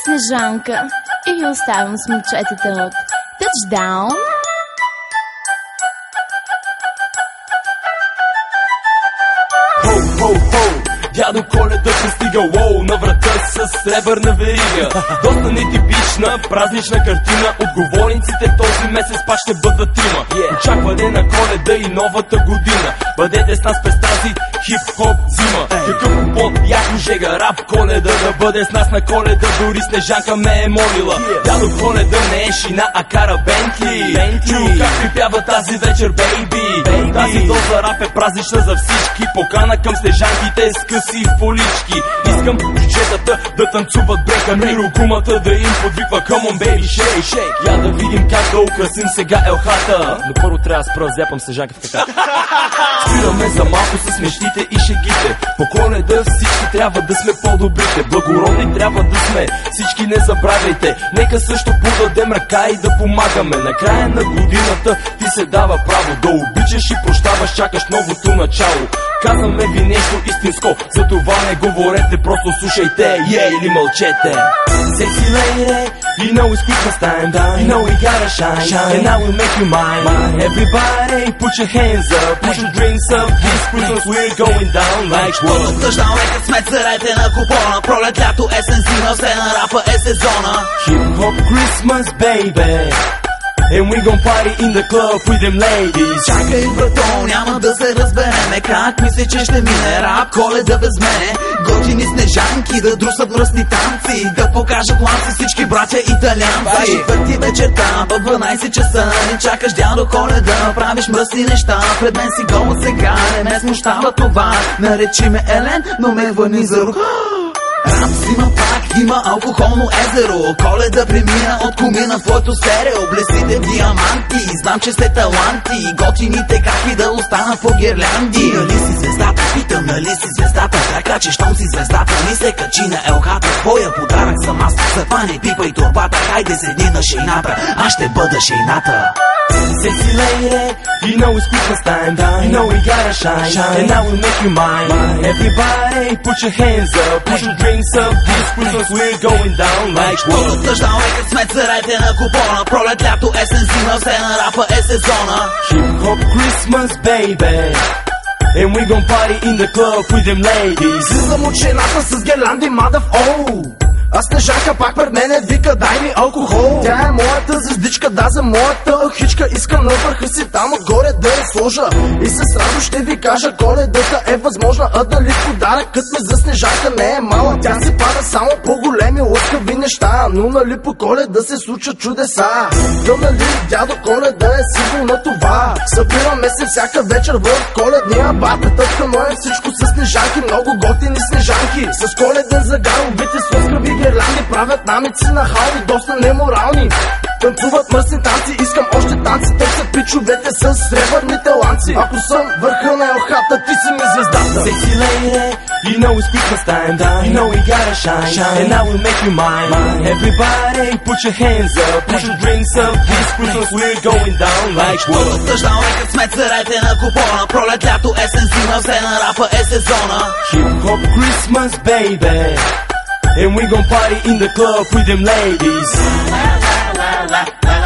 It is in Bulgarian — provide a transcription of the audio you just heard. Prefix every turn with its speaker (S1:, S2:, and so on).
S1: Снежанка и ви оставям с момчетата от Touchdown.
S2: Дядо Коледа пристига, уоу, на врата с сребърна верига. Доста нетипична, празнична картина. Отговорниците този месец пак ще бъдат трима. Очакване на Коледа и новата година. Бъдете с нас през тази хип-хоп зима. Какъв купон, яко жега, рап Коледа. Да бъде с нас на Коледа, дори Снежанка ме е молила. Дядо Коледа не е шина, а кара Бентли. Чу как припява тази вечер, бейби. Тази доза рап е празнична за всички. Покана към Снежанките с къси полички. Искам джуджетата да танцуват брека, Миро гумата да им подвиква come on baby shake shake. Я да видим как да украсим сега елхата. Но първо трябва да спра, зяпам Снежанка в така. Спираме за малко с мечтите и шегите. По Коледа всички трябва да сме по-добрите. Благородни трябва да сме, всички не забравяйте. Нека също подадем ръка и да помагаме. На края на годината ти се дава право да обичаш и прощаваш, чакаш новото начало. Казваме ви нещо истинско, за това не говорете, просто слушайте, или мълчете. Sexy lady, you know it's Christmas time, you know we gotta shine, and I will make you mine. Everybody put your hands up, put your drinks up, this Christmas we're going down like
S3: whoa. Touchdown, нека сме царете на купона, пролет, лято, есен, зима, все на рапа е сезона.
S2: Hip hop Christmas baby, and we gon' party in the club with them ladies.
S3: Чакай, брато, няма да се разбереме. Как мисли, че ще мине рап Коледа без мене? Готини Снежанки да друсат мръсни танци, да покажат ланци всички братя италианци. Четвърти вечерта, в 12 часа ни чакаш дядо Коледа, правиш мръсни неща. Пред мен си гола сега, не ме смущава това. Наречи ме Елен, но ме върни за рука. Рап зима пак, има алкохолно езеро. Коледа премина от комина в твоето стерео. Блесите диаманти, знам, че сте таланти. Готините каки да останат по гирлянди. Нали си звездата, питам, нали си звездата? Така че щом си звездата, ми се качи на елхата. Твоя подарък съм аз, затова не пипай торбата. Хайде седни на шейната, аз ще бъда шейната.
S2: Sexy lady, you know it's Christmas time, you know we gotta shine, and I will make you mine. Everybody put your hands up, put your drinks up, this Christmas we're going down like whoa.
S3: Touchdown, нека сме царете на купона, пролет, лято, есен, зима, все на рапа е сезона.
S2: Hip hop Christmas baby, and we gon' party in the club with them ladies.
S4: Слизам от шейната с гирлянди, мадъв, оу. А Снежанка пак пред мене вика, дай ми алкохол. Тя е моята звездичка, да, за моята хичка. Искам на върха си там отгоре да я сложа. И с радост ще ви кажа, Коледата е възможна. А дали подаръкът ми за Снежанка не е мала? Тя си пада само по-големи лъскави неща. Но нали по Коледа се случат чудеса? Но нали дядо Коледа е символ на това? Събираме се всяка вечер в коледния бар. Претъпкано е всичко с снежанки, много готини снежанки. С коледен загар, убити с лъскави гирлянди, правят намици на халви, доста неморални. Танцуват мръсни танци, искам още танци. Търсят пичовете с сребърните ланци. Ако съм върха на елхата, ти си ми звездата.
S2: Sexy lady, you know it's Christmas time, you know we gotta shine, and I will make you mine. Everybody put your hands up, put your drinks up, this Christmas we're going down like whoa.
S3: Touchdown, нека сме царете на купона, пролет, лято, есен, зима, все на рапа е сезона.
S2: Hip hop Christmas baby, and we gon' party in the club with them ladies.
S3: La la la la la.